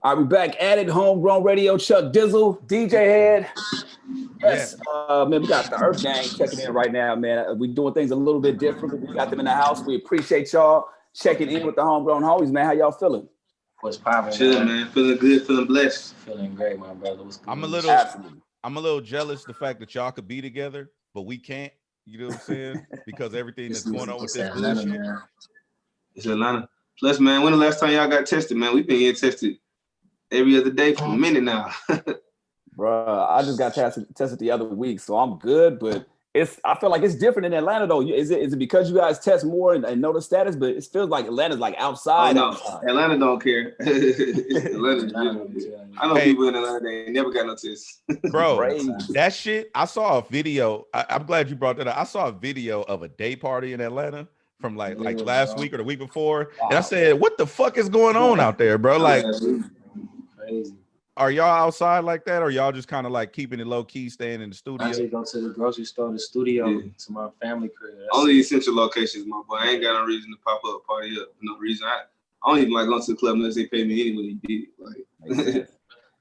All right, we're back at it. Homegrown Radio, Chuck Dizzle, DJ Head. Yes, man, we got the Earthgang checking in right now, man. We're doing things a little bit different, but we got them in the house. We appreciate y'all checking in with the Homegrown Homies, man. How y'all feeling? What's poppin'? Chilling, man. Feeling good, feeling blessed. Feeling great, my brother. What's good? I'm a little jealous the fact that y'all could be together, but we can't. You know what I'm saying? Because everything that's going on with this bullshit. It's Atlanta. Plus, man, when the last time y'all got tested, man? We've been getting tested every other day for a minute now. Bruh, I just got tested the other week, so I'm good, but I feel like it's different in Atlanta though. Is it because you guys test more and know the status? But it feels like Atlanta's like outside. Oh, no. Atlanta don't care. Atlanta. I know people in Atlanta, they never got no tests. Bro, that shit, I saw a video. I'm glad you brought that up. I saw a video of a day party in Atlanta from like last week or the week before. Wow. And I said, what the fuck is going on out there, bro? Like, crazy. Are y'all outside like that, or y'all just kind of like keeping it low key, staying in the studio? I just go to the grocery store, the studio, to my family crib. Only essential locations, my boy. I ain't got no reason to pop up, party up. No reason. I don't even like going to the club unless they pay me anyway. Like,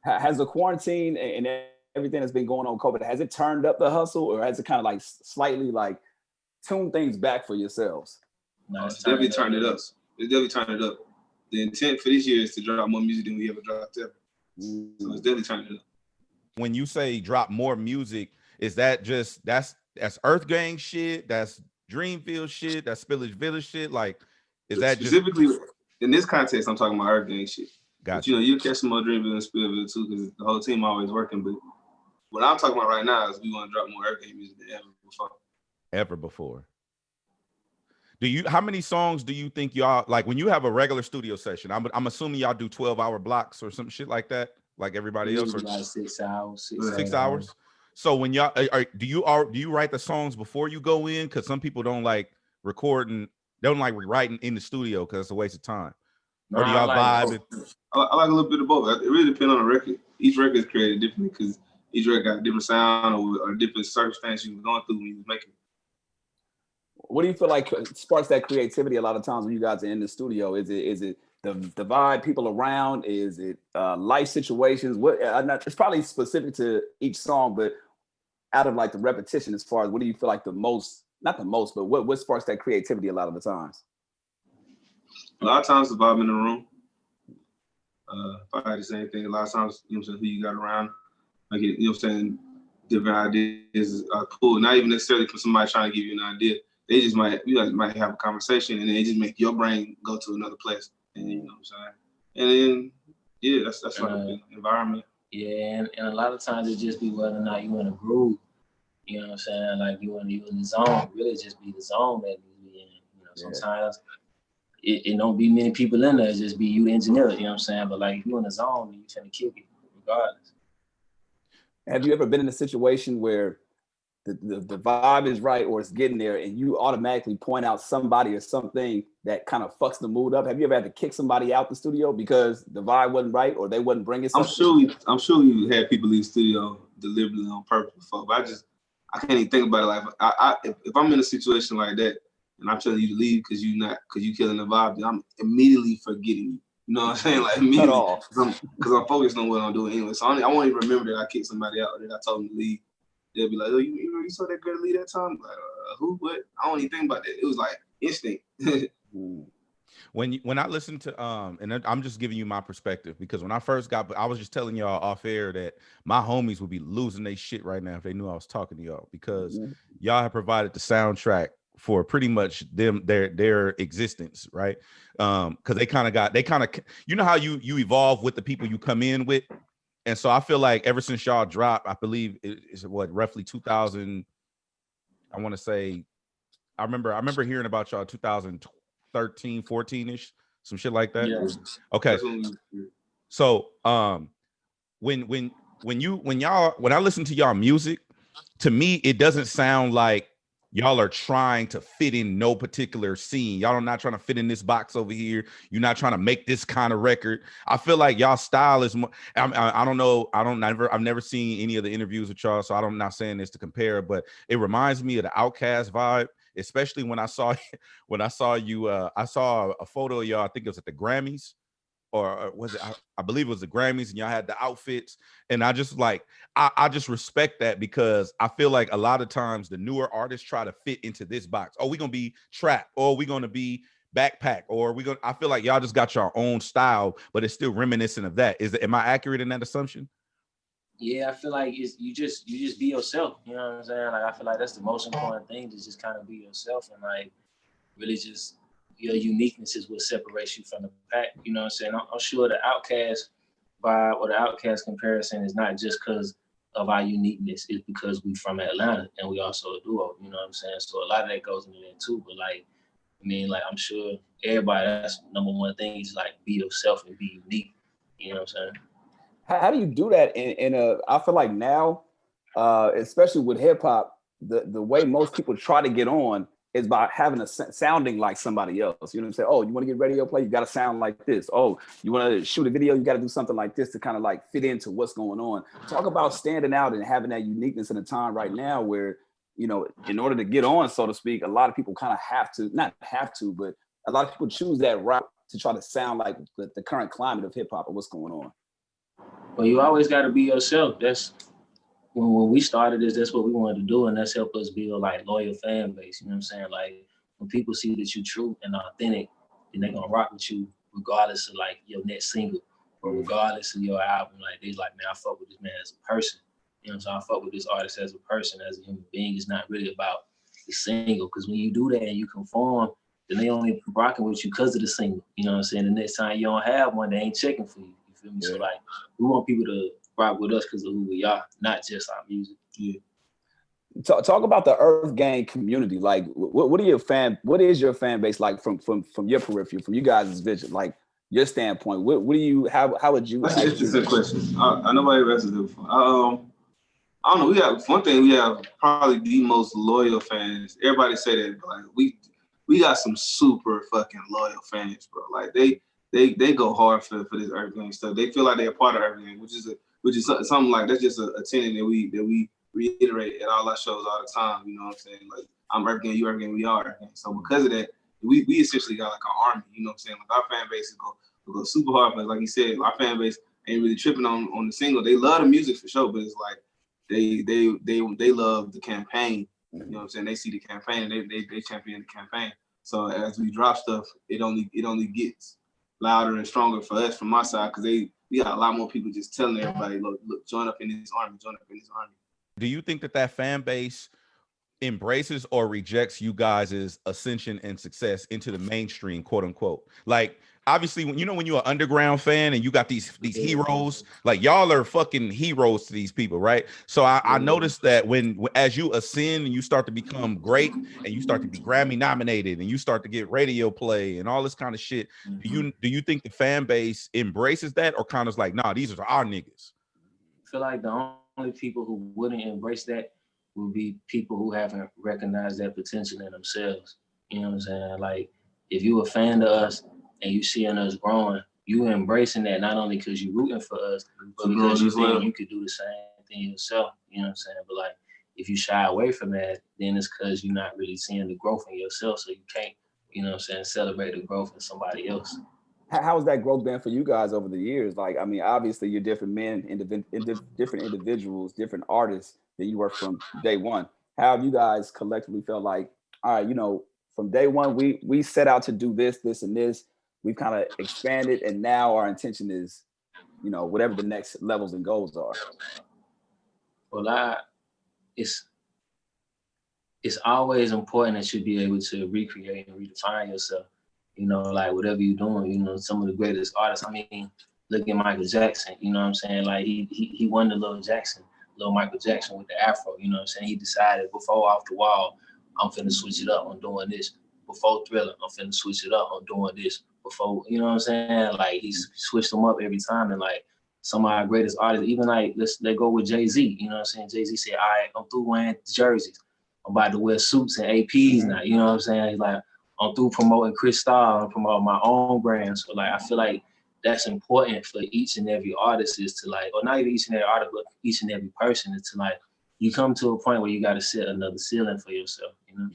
has the quarantine and everything that's been going on with COVID, has it turned up the hustle, or has it kind of like slightly like tuned things back for yourselves? No, it's definitely turned it up. It's definitely turned it up. The intent for this year is to drop more music than we ever dropped ever. So it's definitely turning it up. When you say drop more music, is that just that's Earthgang shit, that's Dreamfield shit, that's Spillage Village shit? Like, is that specifically in this context? I'm talking about Earthgang shit. Gotcha. But, you know, you catch some more Dreamville and Spillville too, because the whole team always working. But what I'm talking about right now is we want to drop more Earthgang music than ever before. How many songs do you think y'all, like when you have a regular studio session, I'm assuming y'all do 12-hour blocks or some shit like that, like everybody else? Or like 6 hours. 6 hours. So when y'all do you write the songs before you go in? Because some people don't like recording, they don't like rewriting in the studio because it's a waste of time. Or do y'all vibe? I like a little bit of both. It really depends on the record. Each record is created differently because each record got a different sound or different circumstances you were going through when you was making it. What do you feel like sparks that creativity a lot of times when you guys are in the studio? Is it the vibe, people around? Is it life situations? It's probably specific to each song, but out of like the repetition, as far as what do you feel like not the most, but what sparks that creativity a lot of the times? A lot of times the vibe in the room. If I had the same thing, a lot of times, you know what I'm saying, who you got around, like, you know what I'm saying, different ideas are cool. Not even necessarily for somebody trying to give you an idea. They just might have a conversation and then it just make your brain go to another place. And you know what I'm saying? And then, yeah, that's like the environment. Yeah, and a lot of times it just be whether or not you in a groove. You know what I'm saying? Like you in the zone, really just be the zone that you be in. You know, sometimes it don't be many people in there, it just be you engineer, you know what I'm saying? But like if you in the zone, you trying to kick it regardless. Have you ever been in a situation where the vibe is right or it's getting there and you automatically point out somebody or something that kind of fucks the mood up? Have you ever had to kick somebody out the studio because the vibe wasn't right or they wasn't bringing something? I'm sure we had people leave the studio deliberately on purpose before, but I can't even think about it. Like if I'm in a situation like that and I'm telling you to leave because you killing the vibe, then I'm immediately forgetting you. You know what I'm saying? Like immediately, because I'm focused on what I'm doing anyway. So I won't even remember that I kicked somebody out or that I told them to leave. They'll be like, oh, you saw that girl leave that time? Like, who? What? I don't even think about that. It was like instinct. When I listen to and I'm just giving you my perspective because when I first I was just telling y'all off air that my homies would be losing their shit right now if they knew I was talking to y'all because y'all have provided the soundtrack for pretty much their existence, right? Because they kind of you know how you evolve with the people you come in with. And so I feel like ever since y'all dropped, I believe it's roughly 2000. I want to say, I remember hearing about y'all 2013, 14-ish, some shit like that. Yeah. Okay. So when I listen to y'all music, to me it doesn't sound like y'all are trying to fit in no particular scene. Y'all are not trying to fit in this box over here. You're not trying to make this kind of record. I feel like y'all style is more, I don't know. I've never seen any of the interviews with y'all, so I'm not saying this to compare, but it reminds me of the Outkast vibe, especially when I saw you, I saw a photo of y'all, I think it was at the Grammys, or was it? I believe it was the Grammys, and y'all had the outfits. And I just like, I just respect that, because I feel like a lot of times the newer artists try to fit into this box. Oh, we're gonna be trap, or we're gonna be backpack, or I feel like y'all just got your own style, but it's still reminiscent of that. Am I accurate in that assumption? Yeah, I feel like you just be yourself. You know what I'm saying? Like, I feel like that's the most important thing, to just kind of be yourself, and like really just your uniqueness is what separates you from the pack. You know what I'm saying? I'm sure the Outkast vibe or the Outkast comparison is not just because of our uniqueness. It's because we from Atlanta and we also a duo. You know what I'm saying? So a lot of that goes into that too. But like, I mean, like, I'm sure everybody, that's number one thing, is like be yourself and be unique. You know what I'm saying? How do you do that in a? I feel like now, especially with hip hop, the way most people try to get on is by having sounding like somebody else. You know what I'm saying? Oh, you want to get radio play? You got to sound like this. Oh, you want to shoot a video? You got to do something like this to kind of like fit into what's going on. Talk about standing out and having that uniqueness in a time right now where, you know, in order to get on, so to speak, a lot of people kind of not have to, but a lot of people choose that route to try to sound like the current climate of hip hop and what's going on. Well, you always got to be yourself. That's when we started this, that's what we wanted to do, and that's helped us build like loyal fan base. You know what I'm saying? Like, when people see that you're true and authentic, then they're gonna rock with you regardless of like your next single or regardless of your album. Like, they like, man, I fuck with this man as a person. You know what I'm saying? I fuck with this artist as a person, as a human being. It's not really about the single, because when you do that and you conform, then they only rocking with you because of the single. You know what I'm saying? The next time you don't have one, they ain't checking for you. You feel me? Yeah. So like, we want people to rock with us because of who we are, not just our music. Yeah. Talk about the Earthgang community. Like, what is your fan base like from your periphery, from you guys' vision, like your standpoint? What do you how would you? That's an interesting question. I nobody asked it before. I don't know. We have probably the most loyal fans. Everybody say that, but like we got some super fucking loyal fans, bro. Like they go hard for this Earthgang stuff. They feel like they're a part of Earthgang, which is something like that's just a tenet that we reiterate at all our shows all the time. You know what I'm saying? Like, I'm Earthgang, you Earthgang, we are Earthgang. So because of that, we essentially got like an army. You know what I'm saying? Like, our fan base go super hard, but like you said, our fan base ain't really tripping on the single. They love the music for sure, but it's like they love the campaign. You know what I'm saying? They see the campaign and they champion the campaign. So as we drop stuff, it only gets louder and stronger for us from my side, because we got a lot more people just telling everybody, look, join up in this army, join up in this army. Do you think that fan base embraces or rejects you guys' ascension and success into the mainstream, quote unquote? Like, obviously, when you're an underground fan and you got these heroes, like, y'all are fucking heroes to these people, right? So I noticed that as you ascend and you start to become great and you start to be Grammy nominated and you start to get radio play and all this kind of shit, do you think the fan base embraces that, or kind of like, nah, these are our niggas? I feel like the only people who wouldn't embrace that would be people who haven't recognized that potential in themselves. You know what I'm saying? Like, if you a fan of us and you seeing us growing, you embracing that not only because you rooting for us, but because you think you could do the same thing yourself. You know what I'm saying? But like, if you shy away from that, then it's because you're not really seeing the growth in yourself, so you can't, you know what I'm saying, celebrate the growth in somebody else. How has that growth been for you guys over the years? Like, I mean, obviously you're different men, different individuals, different artists than you were from day one. How have you guys collectively felt like, all right, you know, from day one, we set out to do this, and this. We've kind of expanded, and now our intention is, you know, whatever the next levels and goals are. Well, it's always important that you be able to recreate and redefine yourself. You know, like, whatever you're doing, you know, some of the greatest artists, I mean, look at Michael Jackson, you know what I'm saying? Like, he won the Little Michael Jackson with the Afro, you know what I'm saying? He decided before Off the Wall, I'm finna switch it up, I'm doing this. Before Thriller, I'm finna switch it up, I'm doing this. Before, you know what I'm saying? Like, he switched them up every time, and like, some of our greatest artists, even like, let's go with Jay-Z, you know what I'm saying? Jay-Z said, all right, I'm through wearing jerseys. I'm about to wear suits and APs now, you know what I'm saying? He's like, I'm through promoting Chris Starr and promoting my own brand. So like, I feel like that's important for each and every artist, is to like, or not even each and every artist, but each and every person, is to like, you come to a point where you got to set another ceiling for yourself, you know?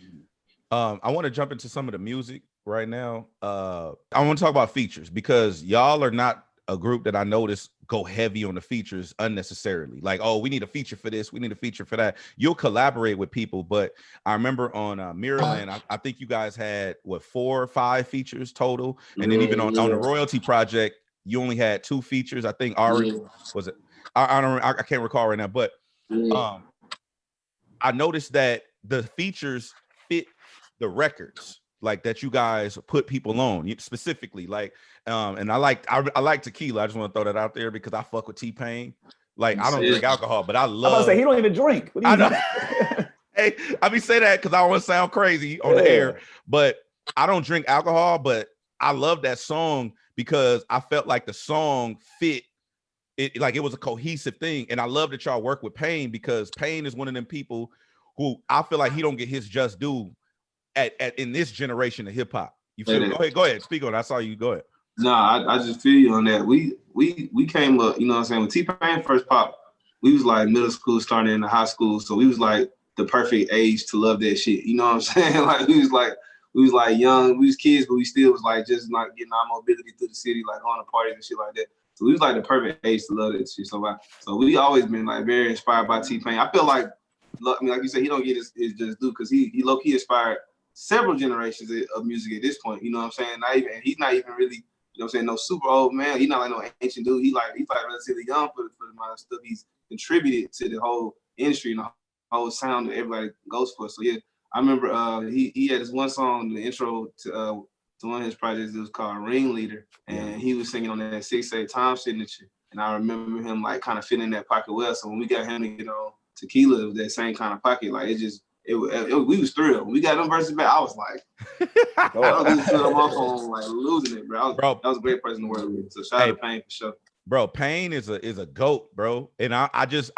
I want to jump into some of the music, right now. I want to talk about features because y'all are not a group that I notice go heavy on the features unnecessarily. Like, oh, we need a feature for this, we need a feature for that. You'll collaborate with people, but I remember on Mirrorland, I think you guys had what 4 or 5 features total, and then even on the Royalty Project, you only had 2 features. I think Ari was it. I can't recall right now, but I noticed that the features fit the records like that you guys put people on specifically, like and I like tequila. I just want to throw that out there because I fuck with T-Pain. Like I don't drink alcohol, but I love. I'm about to say he don't even drink. What do you know? Hey, I be say that because I don't want to sound crazy on the air, but I don't drink alcohol, but I love that song because I felt like the song fit it, like it was a cohesive thing. And I love that y'all work with Payne because Payne is one of them people who I feel like he don't get his just due at in this generation of hip hop. You feel me? Go ahead. Speak on it. I saw you. Go ahead. No, I just feel you on that. We came up, you know what I'm saying, when T-Pain first popped, we was like middle school, starting in the high school. So we was like the perfect age to love that shit. You know what I'm saying? Like we was like young, we was kids, but we still was like just not getting our mobility through the city, like going to parties and shit like that. So we was like the perfect age to love that shit. So we always been like very inspired by T-Pain. I feel like, I mean, like you said, he don't get his just due because he low-key inspired several generations of music at this point. You know what I'm saying? He's not even really, you know what I'm saying, no super old man. He's not like no ancient dude. He's like relatively young for the amount of stuff he's contributed to the whole industry and the whole sound that everybody goes for. So yeah, I remember he had this one song, the intro to one of his projects. It was called Ringleader, and he was singing on that 6/8 time signature. And I remember him like kind of fitting that pocket well. So when we got him to get on Tequila, it was that same kind of pocket. Like we was thrilled. When we got them verses back, I was like, I was listening to them off on like losing it, bro. That was a great person to work with. So shout out to Payne for sure. Bro, Payne is a goat, bro. And I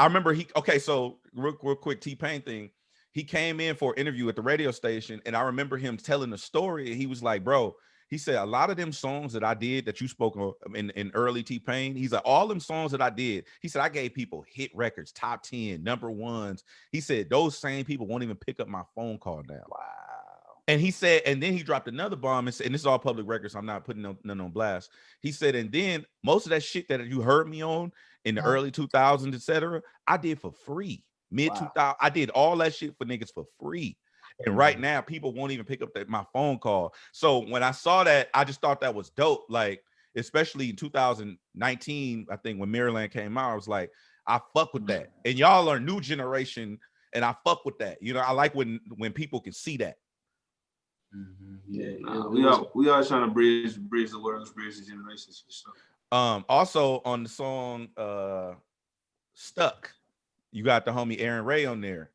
remember so real quick T-Pain thing. He came in for an interview at the radio station, and I remember him telling the story. And he was like, bro, he said, a lot of them songs that I did that you spoke of in early T-Pain, he's like, all them songs that I did, he said, I gave people hit records, top 10, number ones. He said, those same people won't even pick up my phone call now. Wow. And he said, and then he dropped another bomb and said, and this is all public records, so I'm not putting none on blast. He said, and then most of that shit that you heard me on in the early 2000s, etc., I did for free. Mid-2000, I did all that shit for niggas for free. And right now, people won't even pick up my phone call. So when I saw that, I just thought that was dope. Like, especially in 2019, I think when Mirrorland came out, I was like, I fuck with that. And y'all are new generation, and I fuck with that. You know, I like when people can see that. We are trying to bridge the worlds, bridge the generations for sure. Also on the song Stuck, you got the homie Aaron Ray on there.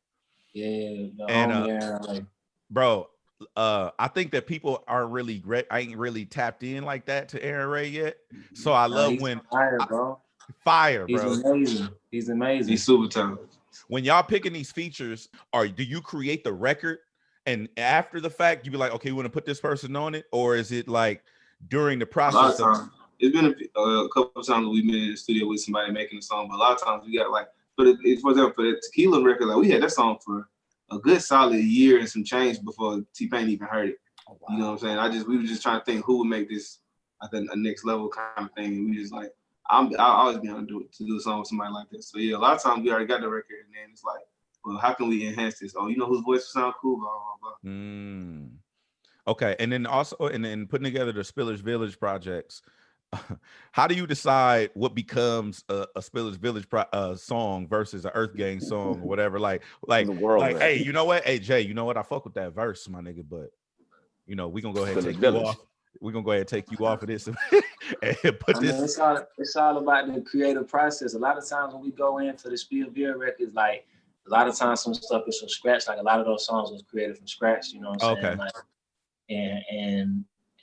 Bro, I think that people aren't really I ain't really tapped in like that to Aaron Ray yet. So I love when fire, bro. He's amazing. He's super talented. When y'all picking these features, do you create the record and after the fact you be like, okay, we want to put this person on it, or is it like during the process? It's been a couple of times we've been in the studio with somebody making a song, but a lot of times we got like, for example, for the Tequila record, like we had that song for a good solid year and some change before T-Pain even heard it. Oh, wow. You know what I'm saying? We were just trying to think who would make this, I think, a next level kind of thing. And we just like, I'll always be able to do a song with somebody like this. So yeah, a lot of times we already got the record, and then it's like, well, how can we enhance this? Oh, you know whose voice will sound cool? Blah blah blah. Okay, and then also, and then putting together the Spillage Village projects. How do you decide what becomes a Spillage Village song versus an Earthgang song or whatever? Like, hey, you know what? Hey, Jay, you know what? I fuck with that verse, my nigga, but you know, we gonna go ahead and take you off. We're gonna go ahead and take you off of this and put this. It's all about the creative process. A lot of times when we go in for the Spillage records, like a lot of times some stuff is from scratch. Like a lot of those songs was created from scratch. You know what I'm saying? Like,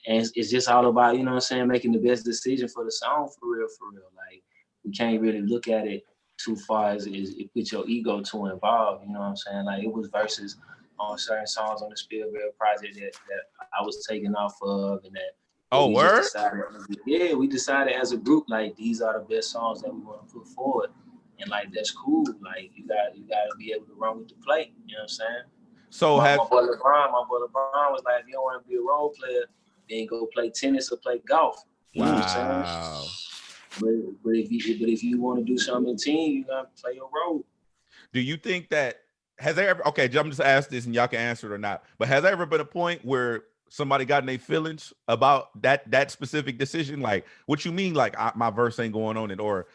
and it's just all about, you know what I'm saying, making the best decision for the song for real. Like, we can't really look at it too far as it put your ego too involved, you know what I'm saying? Like, it was verses on certain songs on the Spielberg project that I was taken off of, and that we decided as a group, like, these are the best songs that we want to put forward. And like, that's cool. Like, you gotta be able to run with the plate, you know what I'm saying? So my boy LeBron was like, if you don't want to be a role player, then go play tennis or play golf. You know what I'm saying? But if you want to do something in team, you gotta play your role. Do you think that has there ever? Okay, I'm just ask this, and y'all can answer it or not. But has there ever been a point where somebody got in their feelings about that specific decision? Like, what you mean? Like, my verse ain't going on it, or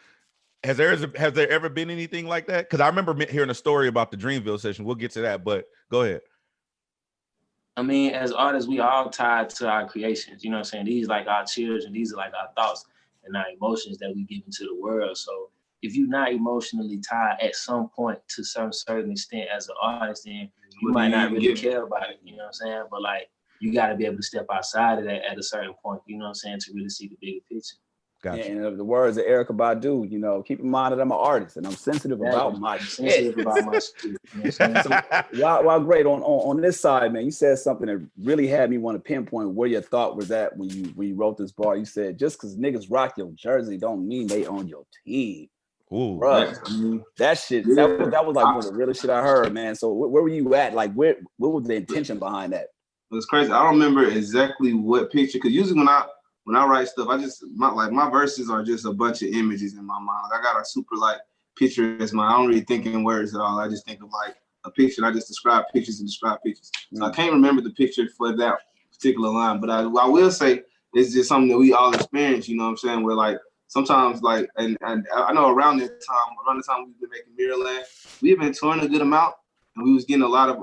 has there ever been anything like that? Because I remember hearing a story about the Dreamville session. We'll get to that, but go ahead. I mean, as artists, we all tied to our creations. You know what I'm saying? These like our children. These are like our thoughts and our emotions that we give into the world. So if you're not emotionally tied at some point to some certain extent as an artist, then you might not really care about it. You know what I'm saying? But like, you got to be able to step outside of that at a certain point. You know what I'm saying? To really see the bigger picture. Gotcha. And in the words of Erykah Badu, you know, keep in mind that I'm an artist and I'm sensitive about my shit. You know so while great on this side, man, you said something that really had me want to pinpoint where your thought was at when you wrote this bar. You said just because niggas rock your jersey don't mean they on your team. Ooh, bruh, that shit, that was like one of the realest shit I heard, man. So where were you at? Like, what was the intention behind that? It's crazy. I don't remember exactly what picture, because usually when I write stuff, my verses are just a bunch of images in my mind. Like, I got a super like picture as I don't really think in words at all. I just think of like a picture. I just describe pictures and describe pictures. So I can't remember the picture for that particular line, but I will say it's just something that we all experience. You know what I'm saying? Where like sometimes like and I know around the time we've been making Mirrorland, we have been touring a good amount, and we was getting a lot of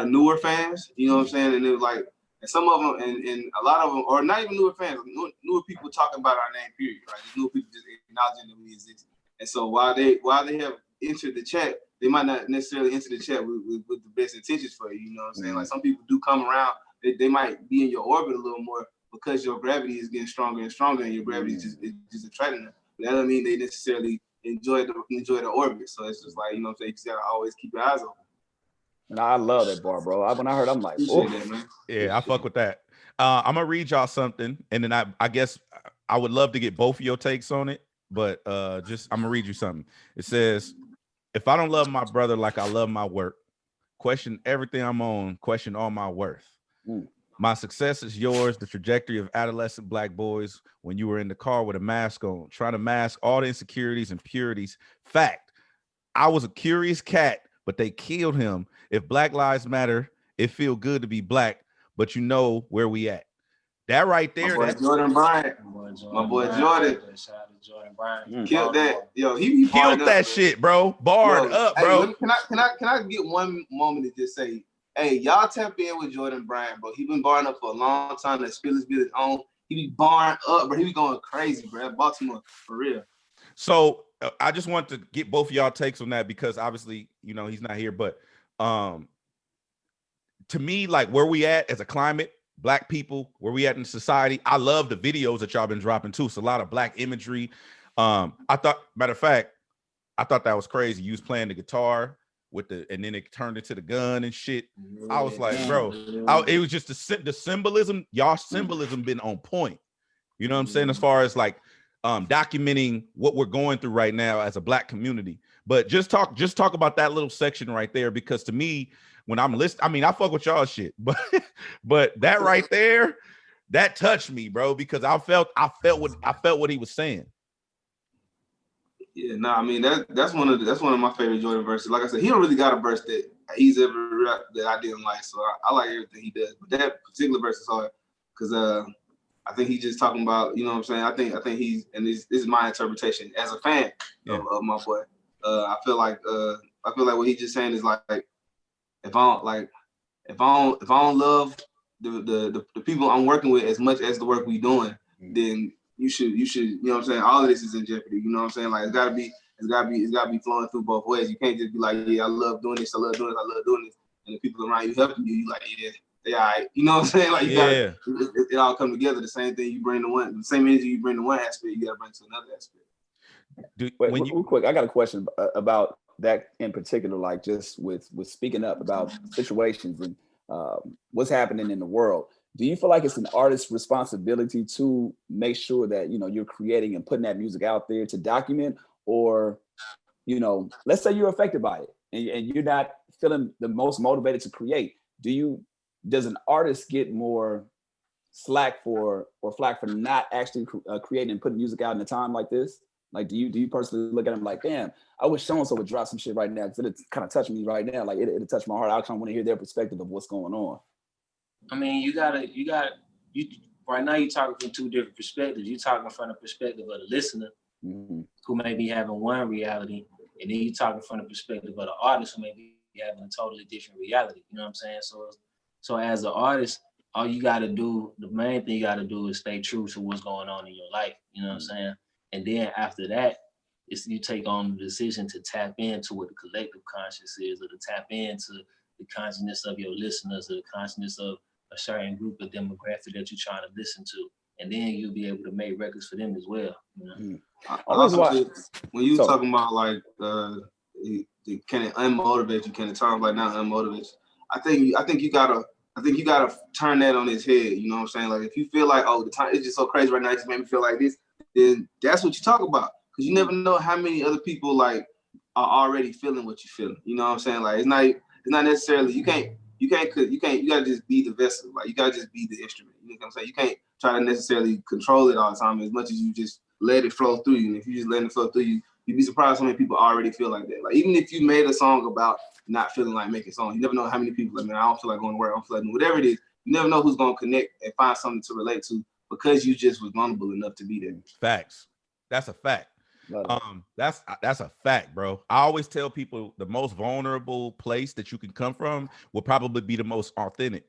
newer fans. You know what I'm saying? And it was like. And some of them, and a lot of them, or not even newer fans, newer people talking about our name, period, right? Newer people just acknowledging that we exist. And so while they have entered the chat, they might not necessarily enter the chat with the best intentions for you, you know what I'm saying? Like, some people do come around, they might be in your orbit a little more because your gravity is getting stronger and stronger, and your gravity is just attracting them. But that doesn't mean they necessarily enjoy the orbit. So it's just like, you know what I'm saying? You just gotta always keep your eyes open. And I love that bar, bro. When I heard, I'm like, that, yeah, I fuck with that. I'm gonna read y'all something, and then I guess I would love to get both of your takes on it, but I'm gonna read you something. It says, "If I don't love my brother like I love my work, question everything I'm on, question all my worth. My success is yours, the trajectory of adolescent Black boys when you were in the car with a mask on, trying to mask all the insecurities and purities. Fact, I was a curious cat, but they killed him. If Black Lives Matter, it feel good to be Black, but you know where we at." That right there. My boy Jordan Bryant. My boy Jordan. Shout out to Jordan Bryant. Killed that. Yo, he killed that shit, bro. Barred up, bro. Hey, can I get one moment to just say, hey, y'all tap in with Jordan Bryant, bro. He been barring up for a long time. That Spill His own. He be barring up, bro. He be going crazy, bro. Baltimore, for real. So I just want to get both of y'all takes on that, because obviously, you know, he's not here, but to me, like, where we at as a climate, Black people, where we at in society, I love the videos that y'all been dropping too. It's a lot of Black imagery. I thought, matter of fact, I thought that was crazy. You was playing the guitar and then it turned into the gun and shit. I was like, bro, it was just the symbolism. Y'all symbolism been on point. You know what I'm saying? As far as like documenting what we're going through right now as a Black community. But just talk about that little section right there, because to me, when I'm listening, I mean, I fuck with y'all shit, but that right there, that touched me, bro, because I felt what he was saying. Yeah, I mean, that's one of my favorite Jordan verses. Like I said, he don't really got a verse that he's ever rapped that I didn't like, so I like everything he does. But that particular verse is hard because I think he's just talking about, you know what I'm saying? I think he's, and this is my interpretation as a fan of my boy. I feel like what he's just saying is like, if I don't love the people I'm working with as much as the work we doing, then you should, you know what I'm saying? All of this is in jeopardy. You know what I'm saying? Like, it's gotta be flowing through both ways. You can't just be like, yeah, I love doing this, and the people around you helping you, like, yeah, all right. You know what I'm saying? Like, you gotta, it all come together. The same thing you bring to the same energy you bring to one aspect, you gotta bring to another aspect. Real quick, I got a question about that in particular, like just with speaking up about situations and what's happening in the world. Do you feel like it's an artist's responsibility to make sure that, you know, you're creating and putting that music out there to document, or, you know, let's say you're affected by it and you're not feeling the most motivated to create. Does an artist get more flack for not actually creating and putting music out in a time like this? Like, do you personally look at them like, damn, I wish so-and-so would drop some shit right now, because it's kind of touching me right now. Like, it touched my heart. I kind of want to hear their perspective of what's going on. I mean, you right now you're talking from two different perspectives. You're talking from the perspective of the listener, who may be having one reality, and then you're talking from the perspective of the artist, who may be having a totally different reality. You know what I'm saying? So as an artist, all you got to do, the main thing you got to do is stay true to what's going on in your life. You know what I'm saying? And then after that, it's you take on the decision to tap into what the collective conscious is, or to tap into the consciousness of your listeners, or the consciousness of a certain group of demographic that you're trying to listen to. And then you'll be able to make records for them as well. You know? When you talking about like can it unmotivate you? Can it turn like not unmotivate you? I think you gotta turn that on its head. You know what I'm saying? Like, if you feel like, oh, the time is just so crazy right now, it just made me feel like this, then that's what you talk about. Because you never know how many other people like are already feeling what you're feeling. You know what I'm saying? Like, it's not necessarily, you gotta just be the vessel. Like, you gotta just be the instrument. You know what I'm saying? You can't try to necessarily control it all the time as much as you just let it flow through you. And if you just let it flow through you, you'd be surprised how many people already feel like that. Like, even if you made a song about not feeling like making songs, you never know how many people like, man, I don't feel like going to work, I don't feel like doing whatever it is. You never know who's gonna connect and find something to relate to because you just was vulnerable enough to be there. Facts. That's a fact. That's a fact, bro. I always tell people the most vulnerable place that you can come from will probably be the most authentic,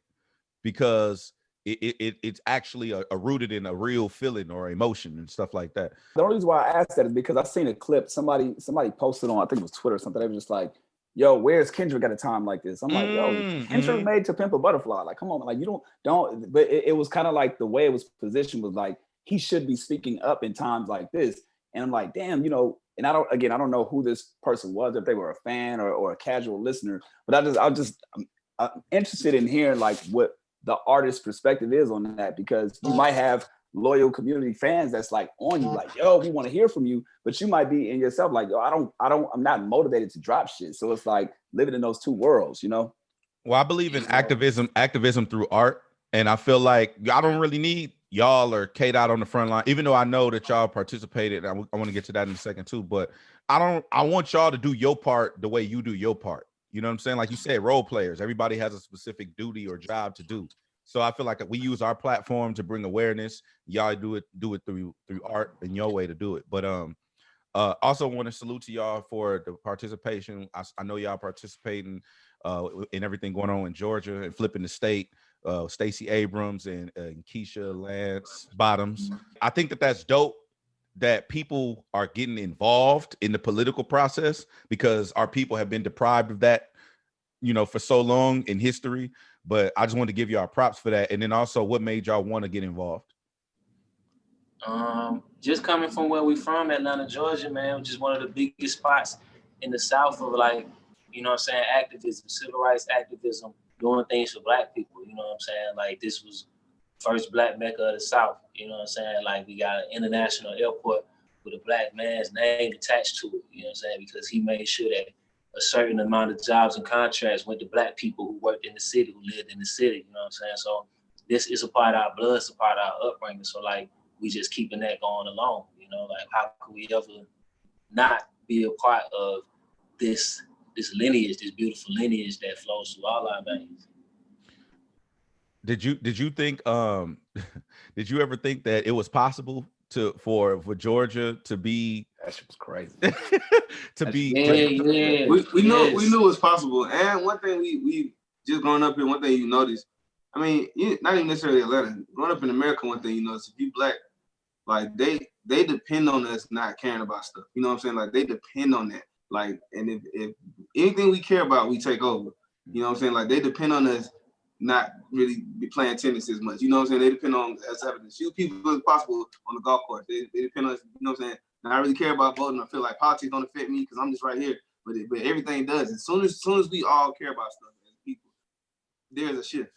because it's actually a rooted in a real feeling or emotion and stuff like that. The only reason why I asked that is because I seen a clip somebody posted on, I think it was Twitter or something. They were just like, yo, where's Kendrick at a time like this? I'm like, yo, Kendrick made To Pimp a Butterfly. Like, come on, like, you don't. But it was kind of like the way it was positioned was like, he should be speaking up in times like this. And I'm like, damn, and I don't know who this person was, if they were a fan or a casual listener, but I'm interested in hearing like what the artist's perspective is on that, because you might have loyal community fans that's like on you, like, yo, we want to hear from you, but you might be in yourself like, yo, I'm not motivated to drop shit. So it's like living in those two worlds, Well, I believe in activism through art, and I feel like I don't really need y'all or K-Dot on the front line, even though I know that y'all participated. I want to get to that in a second too, but I want y'all to do your part the way you do your part. You know what I'm saying? Like you said, role players, everybody has a specific duty or job to do. So I feel like we use our platform to bring awareness. Y'all do it through art and your way to do it. But also want to salute to y'all for the participation. I know y'all participating in everything going on in Georgia and flipping the state. Stacey Abrams and Keisha Lance Bottoms. I think that's dope that people are getting involved in the political process, because our people have been deprived of that, for so long in history. But I just wanted to give y'all props for that. And then also, what made y'all want to get involved? Just coming from where we from, Atlanta, Georgia, man, which is one of the biggest spots in the South of, like, activism, civil rights activism, doing things for Black people, Like, this was first Black Mecca of the South, Like, we got an international airport with a Black man's name attached to it, Because he made sure that a certain amount of jobs and contracts went to Black people who worked in the city, who lived in the city, So this is a part of our blood, it's a part of our upbringing. So, like, we just keeping that going along, Like, how could we ever not be a part of this lineage, this beautiful lineage that flows through all our veins? Did you think did you ever think that it was possible for Georgia to be, that shit was crazy. We knew it was possible. And one thing we just growing up here, one thing you notice, I mean, not even necessarily Atlanta, growing up in America, one thing you notice, if you Black, like they depend on us not caring about stuff. You know what I'm saying? Like, they depend on that. Like, and if anything we care about, we take over. You know what I'm saying? Like, they depend on us not really be playing tennis as much. You know what I'm saying? They depend on us having as few people as possible on the golf course. They depend on us, you know what I'm saying? And I really care about voting. I feel like politics don't affect me because I'm just right here. But everything does. As soon as we all care about stuff as people, there's a shift.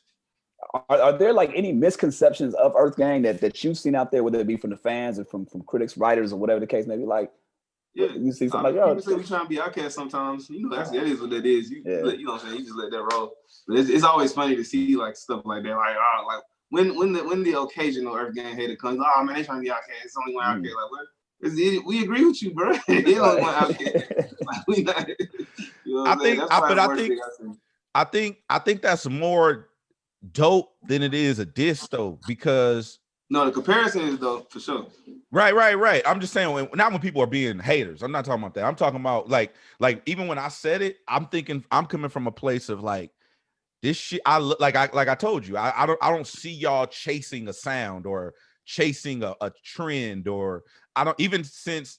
Are there like any misconceptions of Earthgang that you've seen out there, whether it be from the fans or from critics, writers, or whatever the case may be? Like, yeah, you see something like, people say we trying to be Outkast sometimes. That is what that is. You know what I'm saying? You just let that roll. But it's always funny to see like stuff like that. Like when the occasional Earthgang hater comes, oh man, they trying to be Outkast. It's only one Outkast. Like what? We agree with you, bro. It's only one Outkast. Like we not. You know what I'm saying? I think that's more dope than it is a diss though, because no, the comparison is though for sure. Right. I'm just saying not when people are being haters. I'm not talking about that. I'm talking about like even when I said it, I'm thinking I'm coming from a place of like this shit. Like I told you, I don't see y'all chasing a sound or chasing a trend, or I don't even since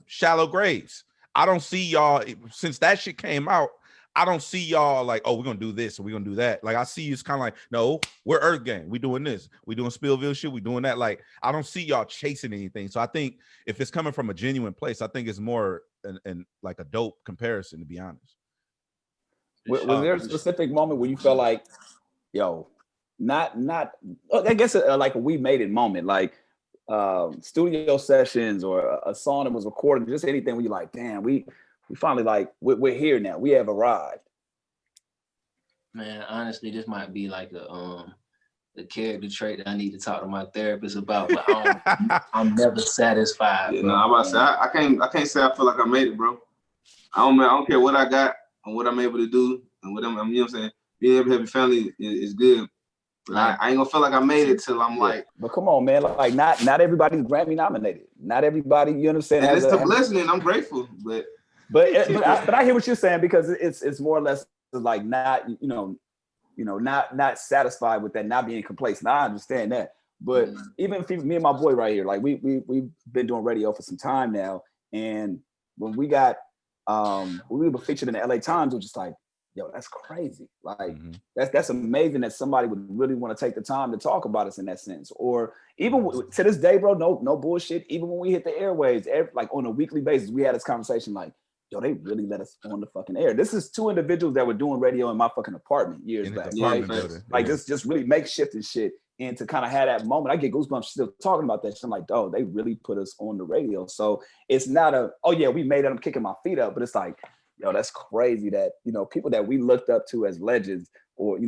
Shallow Graves. I don't see y'all since that shit came out. I don't see y'all like, oh, we're gonna do this or we're gonna do that. Like I see you, it's kind of like, no, we're Earthgang. We doing this. We doing Spillville shit. We doing that. Like I don't see y'all chasing anything. So I think if it's coming from a genuine place, I think it's more an like a dope comparison, to be honest. Was there a specific moment where you felt like, yo, not I guess like a we made it moment, like studio sessions or a song that was recorded, just anything where you're like, damn, we finally like we're here now. We have arrived. Man, honestly, this might be like a character trait that I need to talk to my therapist about, but I'm never satisfied. Yeah, no, I'm about to say I can't say I feel like I made it, bro. I don't care what I got and what I'm able to do and what you know what I'm saying. Being able to have a family is good. But I ain't gonna feel like I made it till I'm like. But come on, man, like not everybody's Grammy nominated. Not everybody, you understand? And it's a blessing, and I'm grateful, but I hear what you're saying, because it's more or less like not not satisfied with that, not being complacent. I understand that, but even if me and my boy right here, like we've been doing radio for some time now, and when we got when we were featured in the LA Times, it was just like, yo, that's crazy. Like that's amazing that somebody would really want to take the time to talk about us in that sense. Or even to this day, bro, no bullshit. Even when we hit the airwaves, like on a weekly basis, we had this conversation like, yo, they really let us on the fucking air. This is two individuals that were doing radio in my fucking apartment years back. Like just really makeshift and shit. And to kind of have that moment, I get goosebumps still talking about that shit. I'm like, oh, they really put us on the radio. So it's not oh yeah, we made it, I'm kicking my feet up, but it's like, yo, that's crazy that, people that we looked up to as legends, or,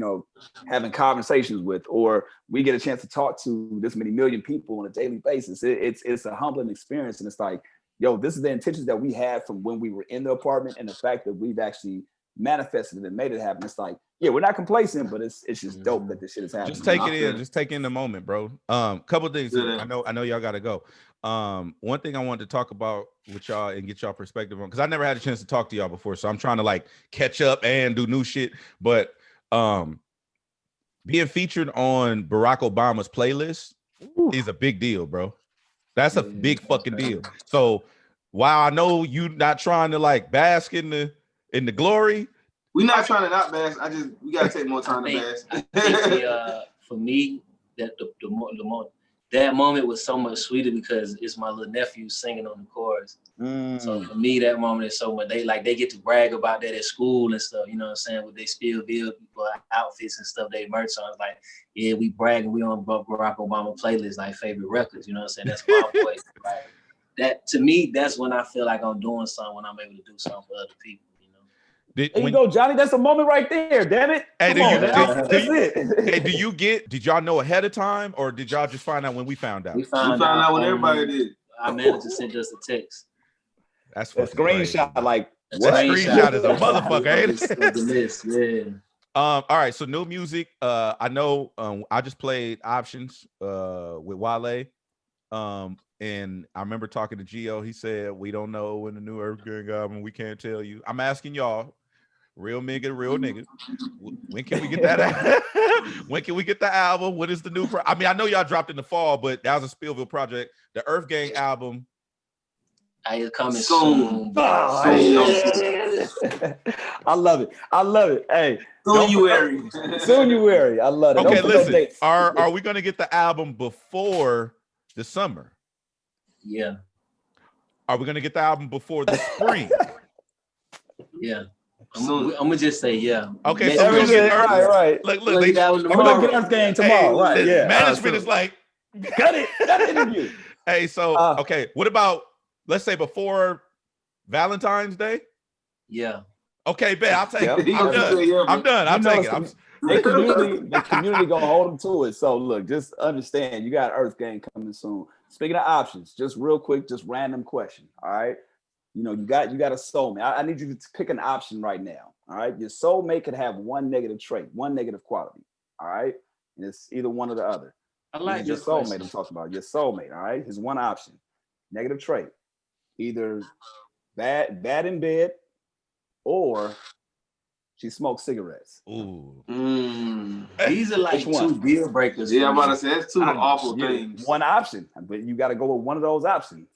having conversations with, or we get a chance to talk to this many million people on a daily basis. It's a humbling experience. And it's like, yo, this is the intentions that we had from when we were in the apartment, and the fact that we've actually manifested it and made it happen. It's like, yeah, we're not complacent, but it's just dope that this shit is happening. Just take it in. Just take in the moment, bro. Couple things. I know y'all gotta go. One thing I wanted to talk about with y'all and get y'all perspective on, because I never had a chance to talk to y'all before, so I'm trying to like catch up and do new shit. But being featured on Barack Obama's playlist is a big deal, bro. That's a big fucking deal. So while I know you not trying to like bask in the glory, we're not trying to not bask. We gotta take more time to bask. I think for me, that the more that moment was so much sweeter because it's my little nephew singing on the chorus. So for me, that moment is so much. They get to brag about that at school and stuff. You know what I'm saying? With they Spillville people outfits and stuff, they merch on. It's like, yeah, we bragging. We on Barack Obama playlist, like favorite records. You know what I'm saying? That's my voice. Right? That to me, that's when I feel like I'm doing something, when I'm able to do something for other people. There you go, Johnny. That's a moment right there. Damn it! Hey, did y'all know ahead of time, or did y'all just find out when we found out? We found out when everybody did. Our manager sent us a text. That's a screenshot. Crazy. Like that screenshot is a motherfucker, ain't it? The list, yeah. All right, so new music. I know. I just played Options with Wale. And I remember talking to Gio. He said, "We don't know when the new Earthgang album. We can't tell you." I'm asking y'all. Real nigga. When can we get that? When can we get the album? What is the new? I mean, I know y'all dropped in the fall, but that was a Spillville project. The Earthgang album. It's coming soon. I love it. Hey, January. I love it. Okay, listen. Are we gonna get the album before the summer? Yeah. Are we gonna get the album before the spring? Yeah. I'm gonna just say yeah. Okay, so we're gonna right. Look, we're gonna get Earthgang tomorrow, right? Yeah. Management is like, got it. Interview. Hey, so okay, what about, let's say, before Valentine's Day? Yeah. Okay, bet. I'll take it. I'm done. I'll take it. the community gonna hold them to it. So look, just understand you got Earthgang coming soon. Speaking of options, just real quick, just random question. All right. You know, you got a soulmate. I need you to pick an option right now. All right. Your soulmate could have one negative trait, one negative quality. All right. And it's either one or the other. I like your this soulmate question. I'm talking about. Your soulmate. All right. Here's one option. Negative trait. Either bad in bed or she smokes cigarettes. Ooh. These are like two deal breakers. Yeah, I'm about to say that's two awful things. One option, but you got to go with one of those options.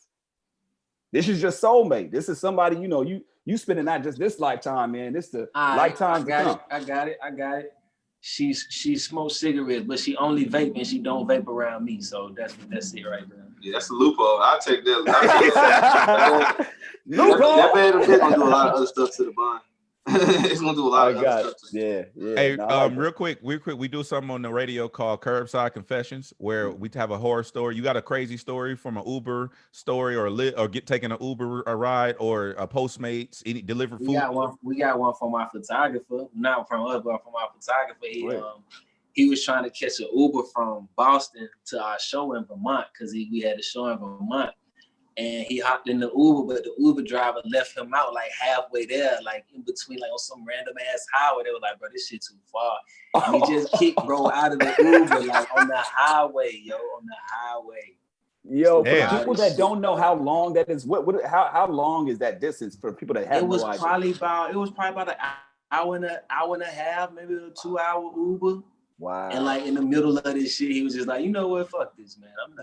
This is your soulmate. This is somebody, you know, you spending not just this lifetime, man. This the lifetime to come. I got it. She smokes cigarettes, but she only vape and she don't vape around me. So that's it right there. Yeah, that's a loophole. I'll take that. Loophole. That bad gonna do a lot of other stuff to the bond. It's gonna do a lot of other stuff. Yeah. Hey, real quick, we do something on the radio called Curbside Confessions, where we have a horror story. You got a crazy story from an Uber story, or taking an Uber a ride, or a Postmates, deliver food. We got one from our photographer, not from us, but from our photographer. He was trying to catch an Uber from Boston to our show in Vermont because we had a show in Vermont. And he hopped in the Uber, but the Uber driver left him out like halfway there, like in between, like on some random ass highway. They were like, bro, this shit too far. And he just kicked bro out of the Uber, like on the highway, on the highway. Yo, for the people that don't know how long that is, how long is that distance for people that have no idea? It was probably about an hour and a half, maybe a 2 hour Uber. Wow. And like in the middle of this shit, he was just like, you know what, fuck this, man. I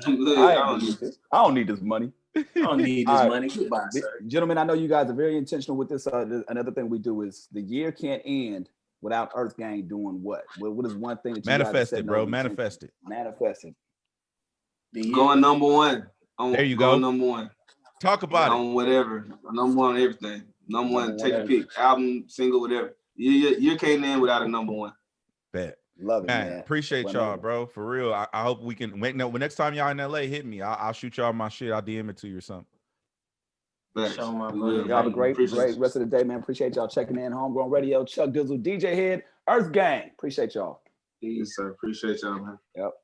don't need this money. I don't need this money. Goodbye, sir. Gentlemen, I know you guys are very intentional with this. Another thing we do is the year can't end without Earthgang doing what? What is one thing that you manifest it, bro? Manifest it. Manifest it. Going number one. There you go. Number one. Talk about it. On whatever. Number one on everything. Number one. Take a pick. Album, single, whatever. You can't end without a number one. Bet. Love it, man. Appreciate y'all, bro. For real. I hope we can wait. No, next time y'all in LA, hit me. I'll shoot y'all my shit. I'll DM it to you or something. Y'all have a great rest of the day, man. Appreciate y'all checking in. Homegrown Radio, Chuck Dizzle, DJ Head, Earthgang. Appreciate y'all. Yes, sir. Appreciate y'all, man. Yep.